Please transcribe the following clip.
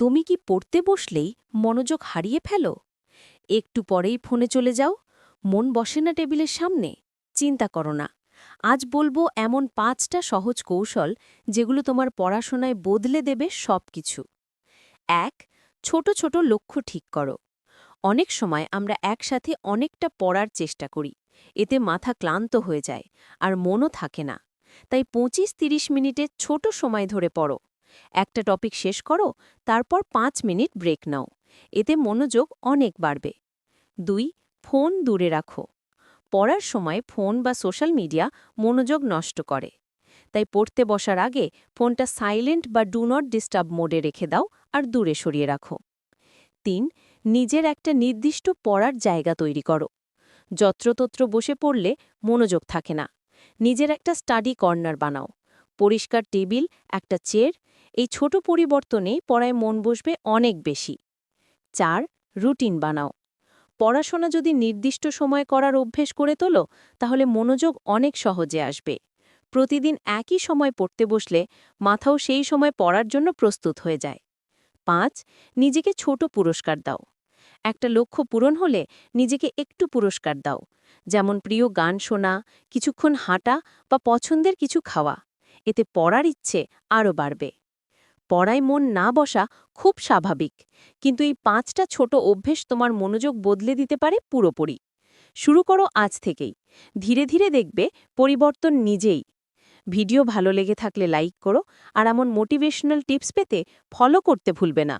তুমি কি পড়তে বসলেই মনোযোগ হারিয়ে ফেলো? একটু পরেই ফোনে চলে যাও? মন বসে না টেবিলের সামনে? চিন্তা করো না। আজ বলবো এমন ৫টা সহজ কৌশল যেগুলো তোমার পড়াশোনায় বদলে দেবে সবকিছু। ১. ছোট ছোট লক্ষ্য ঠিক করো। অনেক সময় আমরা একসাথে অনেকটা পড়ার চেষ্টা করি। এতে মাথা ক্লান্ত হয়ে যায় আর মনও থাকে না। তাই ২৫-৩০ মিনিটে ছোট সময় ধরে পড়ো। একটা টপিক শেষ করো, তারপর ৫ মিনিট ব্রেক নাও। এতে মনোযোগ অনেক বাড়বে। ২. ফোন দূরে রাখো। পড়ার সময় ফোন বা সোশ্যাল মিডিয়া মনোযোগ নষ্ট করে। তাই পড়তে বসার আগে ফোনটা সাইলেন্ট বা ডু নট ডিস্টার্ব মোডে রেখে দাও আর দূরে সরিয়ে রাখো। ৩. নিজের একটা নির্দিষ্ট পড়ার জায়গা তৈরি করো। যত্রতত্র বসে পড়লে মনোযোগ থাকে না। নিজের একটা স্টাডি কর্নার বানাও। পরিষ্কার টেবিল, একটা চেয়ার, এই ছোট পরিবর্তনে পড়ায় মন বসবে অনেক বেশি। ৪. রুটিন বানাও। পড়াশোনা যদি নির্দিষ্ট সময় করার অভ্যেস করে তোলো, তাহলে মনোযোগ অনেক সহজে আসবে। প্রতিদিন একই সময় পড়তে বসলে মাথাও সেই সময় পড়ার জন্য প্রস্তুত হয়ে যায়। ৫. নিজেকে ছোট পুরস্কার দাও। একটা লক্ষ্য পূরণ হলে নিজেকে একটু পুরস্কার দাও, যেমন প্রিয় গান শোনা, কিছুক্ষণ হাঁটা বা পছন্দের কিছু খাওয়া। এতে পড়ার ইচ্ছে আরও বাড়বে। পড়ায় মন না বসা খুব স্বাভাবিক, কিন্তু এই ৫টা ছোট অভ্যেস তোমার মনোযোগ বদলে দিতে পারে পুরোপুরি। শুরু করো আজ থেকেই। ধীরে ধীরে দেখবে পরিবর্তন নিজেই। ভিডিও ভালো লেগে থাকলে লাইক করো, আর এমন মোটিভেশনাল টিপস পেতে ফলো করতে ভুলবে না।